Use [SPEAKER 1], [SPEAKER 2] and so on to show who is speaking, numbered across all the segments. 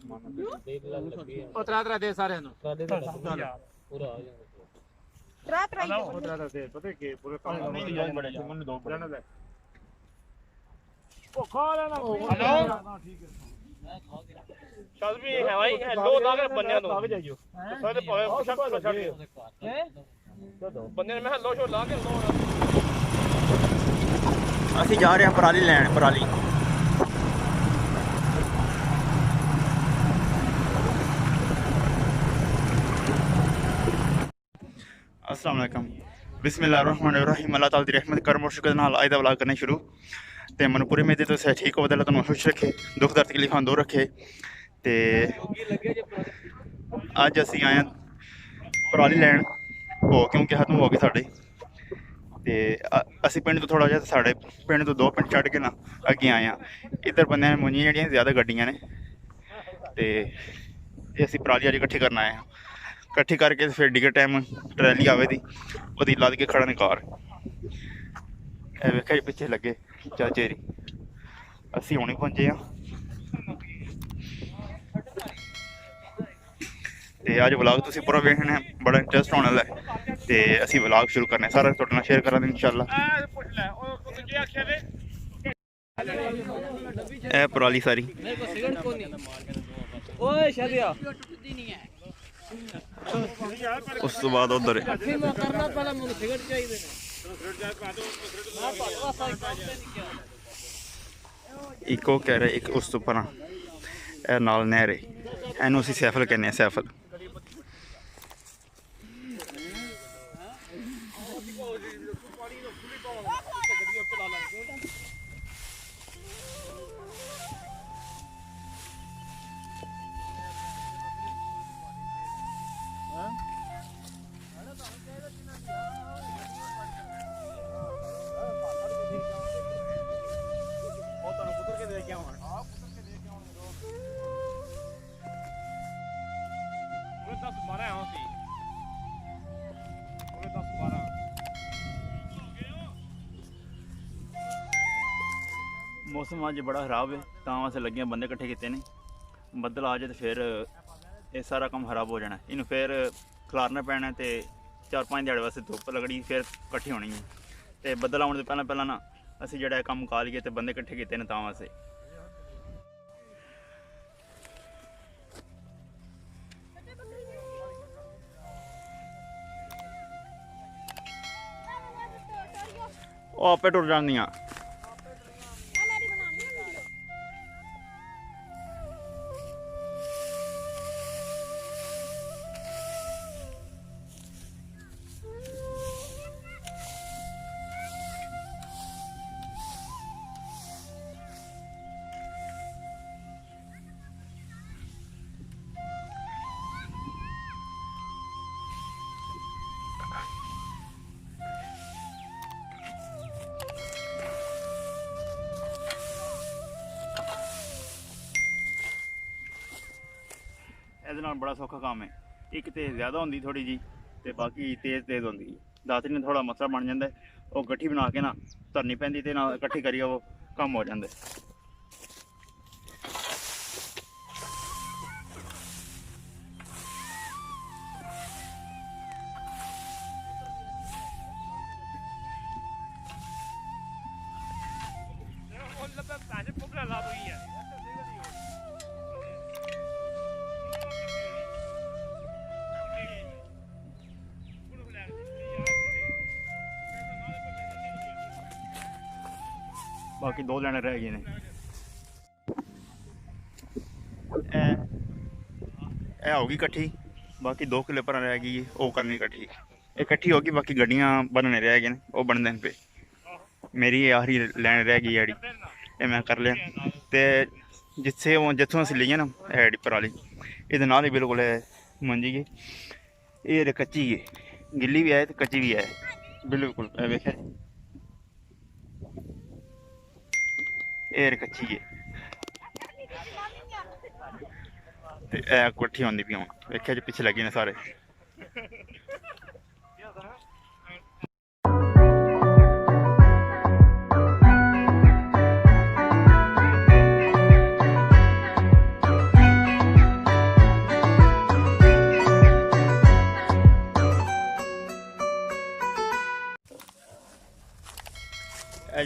[SPEAKER 1] ਉਹ ਤਰਾ ਦੇ ਸਾਰਿਆਂ ਨੂੰ ਪੂਰਾ ਆ ਜਾਂਦਾ ਤਰਾ ਦੇ ਪਤਾ ਕੀ ਪੂਰੇ ਕੰਮ ਨਹੀਂ ਜਾਣ ਬੜੇ ਮੈਨੂੰ ਦੋ ਬਣਾ ਲੈ ਉਹ ਖਾ ਲੈਣਾ ਹੈਲੋ ਠੀਕ ਹੈ ਚੱਲ ਵੀ ਹੈ ਭਾਈ ਲੋ ਦਾਗ ਬੰਨਿਆ ਤੋਂ ਲੱਗ ਜਾਈਓ ਸਾਰੇ ਭਾਵੇਂ ਛੱਡ ਦਿਓ ਹੈ ਬੰਦੇ ਨੇ ਮੈਂ ਲੋ ਸ਼ੋ ਲਾ ਕੇ ਲੋ
[SPEAKER 2] ਅਸੀਂ ਜਾ ਰਹੇ ਹਾਂ ਪਰਾਲੀ ਲੈਣ ਪਰਾਲੀ अस्सलाम वालेकुम बिस्मिल्लाहिर्रहमानिर्रहीम अल्लाह ताला दी रहमत करम और शुक्र नाल आज दा व्लॉग करना शुरू ते मन पूरी मेद तो सह ठीक हो तुहानू खुश रखे दुख दर्द तकलीफां दूर रखे ते अज असीं आए पराली लैन हो क्योंकि खत्म हो गए साढ़े ते असीं पिंड तो थोड़ा जिहा साढ़े पिंड तो 2 पिंड छड्ड के ना अगे आए हैं इधर बंदे मुंजियां जेहड़ियां ज़्यादा गड्डियां ने ते असीं पराली अज इकट्ठी करन आए हैं इकट्ठी करके फिर डिगे टाइम ट्रैली आवे दी वो लद के खड़ा ने कार वेखा पिछे लगे चाचे री असी हुणे पहुंचे हाँ ते अज व्लॉग तुसीं पूरा वेखना है बड़ा इंटरस्ट होने वाला है ते असी व्लॉग शुरू करने सारा तुहाडे नाल शेयर करांगे इंशाअल्लाह ए पराली सारी
[SPEAKER 1] ओए शादिया
[SPEAKER 2] उस तो बाद उधर एक वो कह रहे एक उस तो पर नाल नहर है इनू असीं सैफल कहने सैफल मौसम अज बड़ा खराब है तो असें लगे बंदे इकट्ठे किए ने बदल आ जाए तो फिर ये सारा काम खराब हो जाना इनू फिर खलारना पैना तो 4-5 दिहाड़े वास्ते धुप्प लगनी फिर इकट्ठी होनी है तो बदल आने तो पहला ना असीं जिहड़ा काम मुका लईए तो बंदे इकट्ठे किए ने तां वास्ते ਉਹ ਆਪੇ ਟੁਰ ਜਾਂਦੀਆਂ ਇਹਦੇ ਨਾਲ बड़ा सौखा काम है एक तो ज़्यादा होंगी थोड़ी जी तो बाकी तेज़ होंगी दातरी ने थोड़ा मसला बन जाता है वो गट्ठी बना के ना धरनी पैंदी ते ना इकट्ठी करिए वो कम हो जाता है बाकी 2 लैने रह गए ने होगी इकट्ठी बाकी 2 किले पर रह गई वो करनी इकट्ठी इकट्ठी होगी बाकी गड्डियां बनने रह गए वो बनते पे मेरी आखिरी लैन रह गई जी ये मैं कर लिया तो जिथे जितों अस लीए ना हैडी पराली ये नाल ही बिल्कुल मंजी गई ये कच्ची है गिल्ली भी है तो कच्ची भी है बिल्कुल वेखे कच्ची है कट्ठी होंगी पी हूँ वेख्या जी पिछे लगे ने सारे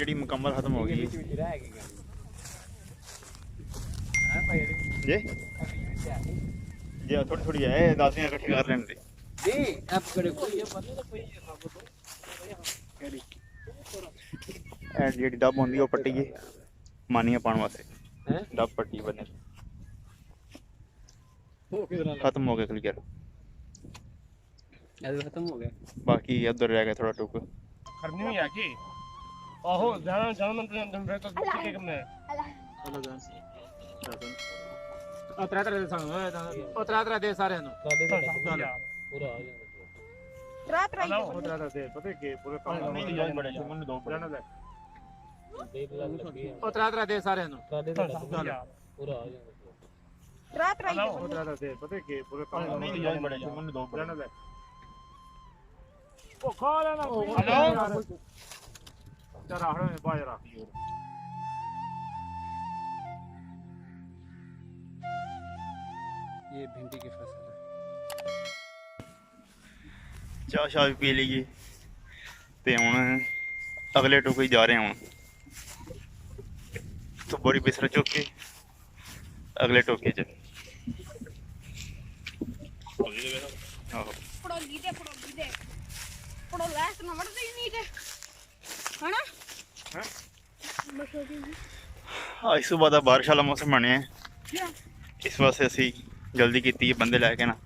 [SPEAKER 2] ਜਿਹੜੀ ਮੁਕੰਮਲ ਖਤਮ ਹੋ ਗਈ ਜੇ ਜੇ ਥੋੜੀ ਥੋੜੀ ਹੈ 10 ਦੀਆਂ ਇਕੱਠੀ ਕਰ ਲੈਣ ਦੇ
[SPEAKER 3] ਜੀ ਆਪ ਕੜੇ ਕੋਈ ਬੰਦੇ ਤਾਂ ਕੋਈ ਸਭ ਤੋਂ ਕਿਹੜੀ
[SPEAKER 2] ਐ ਜਿਹੜੀ ਡੱਬ ਹੁੰਦੀ ਉਹ ਪੱਟੀਏ ਮਾਨੀਆਂ ਪਾਉਣ ਵਾਸਤੇ
[SPEAKER 3] ਹੈ
[SPEAKER 2] ਡੱਬ ਪੱਟੀ ਬੰਨੇ
[SPEAKER 3] ਉਹ ਕਿਧਰ
[SPEAKER 2] ਖਤਮ ਹੋ ਗਿਆ ਕਲੀਅਰ
[SPEAKER 3] ਇਹ ਖਤਮ ਹੋ ਗਿਆ
[SPEAKER 2] ਬਾਕੀ ਉਧਰ ਰਹਿ ਗਿਆ ਥੋੜਾ ਟੁਕ
[SPEAKER 1] करनी ही है कि आहो जाना जाना मैं तो ठीक है मैं
[SPEAKER 3] ਉਹ ਤਰਾ ਤਰਾ ਦੇ ਸੰਗ ਉਹ ਤਰਾ ਤਰਾ ਦੇ ਸਾਰਿਆਂ ਨੂੰ
[SPEAKER 1] पूरा
[SPEAKER 4] रात रही
[SPEAKER 1] हेलो उधर दे पता है कि पूरे काम नहीं जाने बड़े मन दो जाना दे
[SPEAKER 3] ਉਹ ਤਰਾ ਤਰਾ ਦੇ ਸਾਰਿਆਂ ਨੂੰ
[SPEAKER 1] पूरा
[SPEAKER 4] रात रही
[SPEAKER 1] हेलो उधर दे पता है कि पूरे काम नहीं जाने बड़े मन दो जाना दे ओ खा लेना हेलो तेरा हड़े में बाज रखी
[SPEAKER 3] ये भिंडी की फसल है
[SPEAKER 2] ਚਾਹ ਸ਼ਾਹ ਵੀ ਪੀ ਲਈਏ ਤੇ ਹੁਣ ਅਗਲੇ ਟੁਕ ਹੀ ਜਾ ਰਹੇ ਹਾਂ ਹੁਣ ਤੋਂ ਬੋਰੀ ਬਿਸਰਾ ਚੁੱਕ ਕੇ ਅਗਲੇ ਟੋਕੇ ਚ ਆਹੋ
[SPEAKER 4] पड़ोली दे पड़ो लास्ट नंबर दे नहीं दे है ना
[SPEAKER 1] हैं?
[SPEAKER 2] ਅੱਜ ਸੁਬਾਹ ਦਾ ਬਾਰਿਸ਼ ਵਾਲਾ ਮੌਸਮ ਬਣਿਆ ਹੈ। ਇਸ ਵਾਸਤੇ ਅਸੀਂ ਜਲਦੀ ਕੀਤੀ ਹੈ ਬੰਦੇ ਲੈ ਕੇ ਨਾ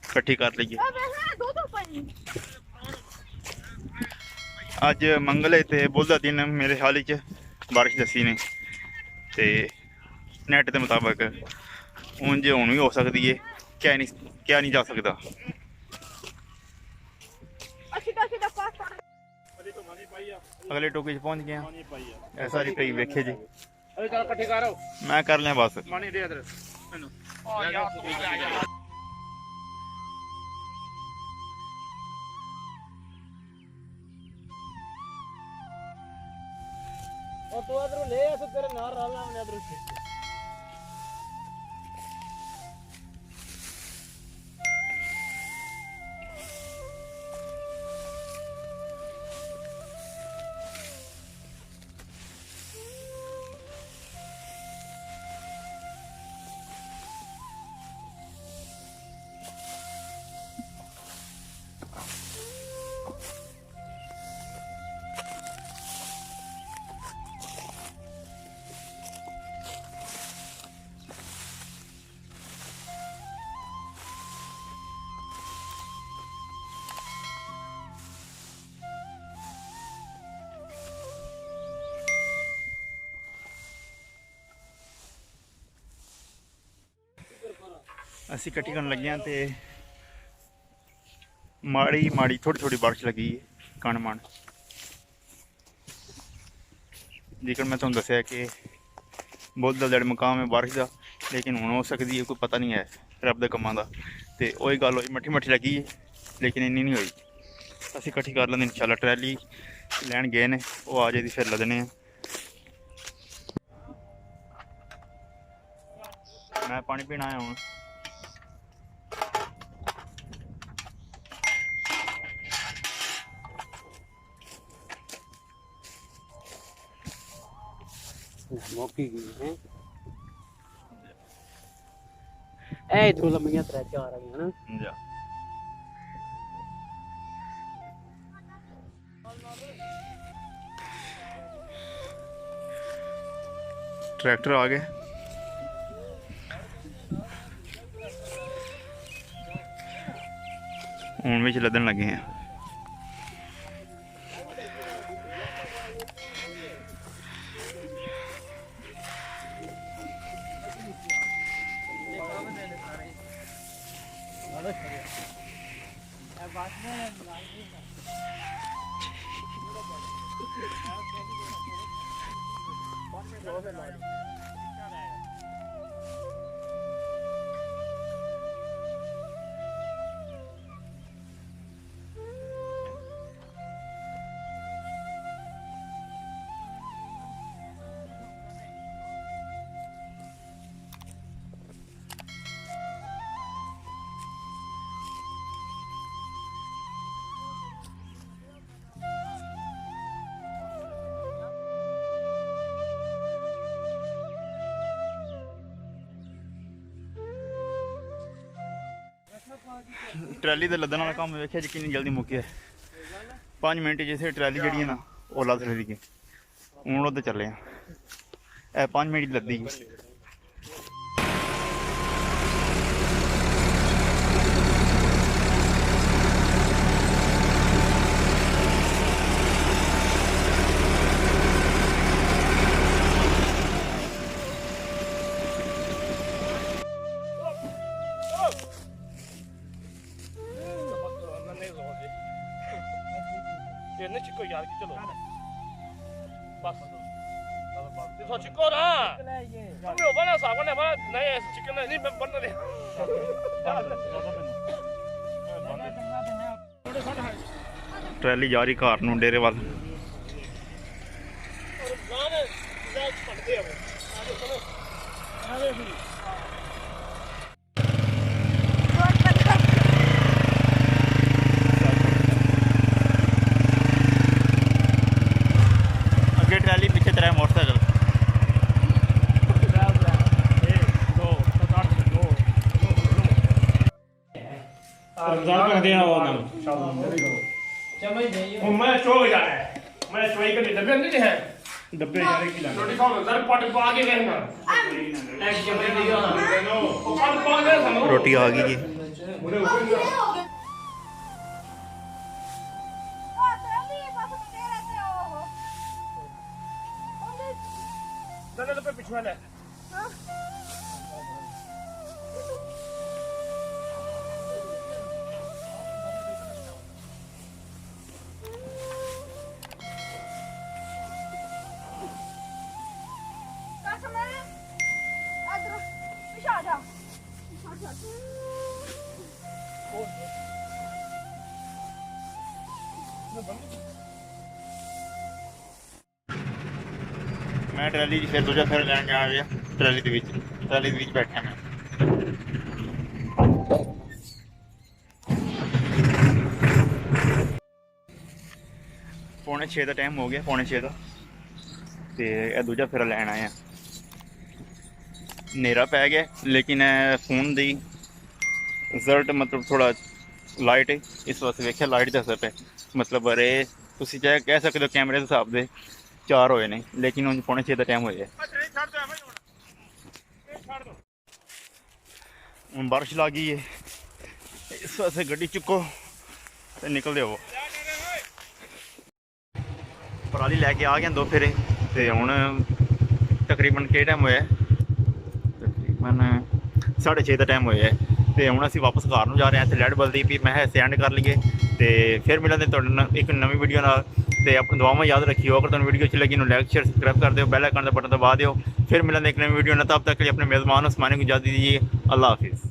[SPEAKER 2] ਇਕੱਠੀ ਕਰ ਲਈਏ
[SPEAKER 4] दो पानी
[SPEAKER 2] ਅੱਜ ਮੰਗਲ ਹੈ ਤੇ ਬੁੱਧ ਦਾ ਦਿਨ ਮੇਰੇ ਹਾਲ ਚ ਬਾਰਿਸ਼ ਦੱਸੀ ਨੇ ਤੇ ਨੈਟ ਦੇ ਮੁਤਾਬਕ ਉਂਝ ਹੁਣ ਵੀ ਹੋ ਸਕਦੀ ਹੈ ਕਿਆ ਨਹੀਂ ਜਾ ਸਕਦਾ
[SPEAKER 4] सीधा पास
[SPEAKER 1] अरे तो मानी पाई आ
[SPEAKER 2] ਅਗਲੇ ਟੋਕੇ 'ਚ ਪਹੁੰਚ ਗਏ
[SPEAKER 1] मानी पाई आ
[SPEAKER 2] ਐ ਸਾਰੀ ਪਈ ਵੇਖੇ ਜੀ
[SPEAKER 1] अरे चल इकट्ठे करो
[SPEAKER 2] ਮੈਂ ਕਰ ਲਿਆ ਬਸ
[SPEAKER 1] मानी दे इधर मैनू ओ यार
[SPEAKER 3] और तू अदर ले ऐसे तेरे नार रहना मैंने अदर
[SPEAKER 2] ਅਸੀਂ ਇਕੱਠੀ ਕਰਨ ਲੱਗੇ ਹਾਂ ਤੇ ਮਾੜੀ ਥੋੜੀ ਬਾਰਿਸ਼ ਲੱਗੀ ਹੈ ਕਣ ਮਣ ਜੇਕਰ ਮੈਂ ਤੁਹਾਨੂੰ ਦੱਸਿਆ ਕਿ ਬਹੁਤ ਦਾ ਲੜ ਮੁਕਾਮ ਹੈ ਬਾਰਿਸ਼ ਦਾ ਲੇਕਿਨ ਹੁਣ ਹੋ ਸਕਦੀ ਹੈ ਕੋਈ ਪਤਾ ਨਹੀਂ ਹੈ ਰੱਬ ਦੇ ਕੰਮਾਂ ਦਾ ਤੇ ਉਹੀ ਗੱਲ ਹੋਈ ਮੱਠੀ ਲੱਗੀ ਹੈ ਲੇਕਿਨ ਇੰਨੀ ਨਹੀਂ ਹੋਈ ਅਸੀਂ ਇਕੱਠੀ ਕਰ ਲੈਂਦੇ ਇਨਸ਼ਾਅੱਲਾ ਟਰੈਲੀ ਲੈਣ ਗਏ ਨੇ ਉਹ ਆ ਜੇ ਦੀ ਫਿਰ ਲੱਦਣੇ ਆ ਮੈਂ ਪਾਣੀ ਪੀਣ ਆਇਆ ਹੁਣ
[SPEAKER 3] मौकी की है ए इधरों लम्बियां त्रै चार आ गई ना
[SPEAKER 2] ਜਾ ट्रैक्टर आ गए ਹੁਣ ਵਿੱਚ ਲੱਦਣ ਲੱਗੇ ਆ ट्रैली दे लदन वाला काम वेखिया जी किन्नी जल्दी मुक्किया 5 मिनट जिसे ट्रैली जी है ना वो लद रही थी हूँ उधर चले ए 5 मिनट लद्दी
[SPEAKER 1] नहीं चिको यार की चलो बस ये तो चिको ना मैं वो बना सागवान है बना नहीं चिकन नहीं मैं बना दे
[SPEAKER 2] ट्रैली जा रही घर नूं डेरे वाल ट्रैली पीछे तेरा मोटरसाइकिल
[SPEAKER 1] मैं चो जा है मैं चोई के डब्बे नहीं है डब्बे यार की लाना रोटी खाओ सर पट पा के कहना एक जबरे दियो ना ओ पट पा के समझो
[SPEAKER 2] रोटी आ गई जी
[SPEAKER 1] दले पे पिछवा ले
[SPEAKER 2] मैं ट्रैली फिर दूजा फिर लैन आ गया ट्रैली के बीच बैठा मैं पौने 6 का टाइम हो गया पौने 6 का तो यह दूजा फिर लैन आया नेरा पै गया लेकिन फोन दी रिजल्ट मतलब थोड़ा लाइट है इस वास्ते वेख्या लाइट का असर पे मतलब अरे तुम चाहे कह सकते हो कैमरे के हिसाब से 4 होए ने लेकिन उन पौने 6 का टाइम हो हूँ बारिश लग गई है इस वास्ते गड्डी चुको तो निकल दो पराली लैके आ गया 2 फेरे तो हूँ तकरीबन के टाइम होया तकरीबन 6:30 का टाइम होया तो हूँ असी वापस घर में जा रहे हैं इतने लाइट बल्दी भी मैं सेंड कर लीए तो फिर मिलते एक नवी वीडियो नाल ते अपनी दुआवां याद रखियो अगर तुम वीडियो अच्छी लगी लाइक शेयर सब्सक्राइब कर दो बेल आइकन का बटन दबा दो फिर मिलते एक नवी वीडियो ना तब तक के लिए अपने मेज़बान उस्मानी को इजाज़त दीजिए अल्लाह हाफिज़।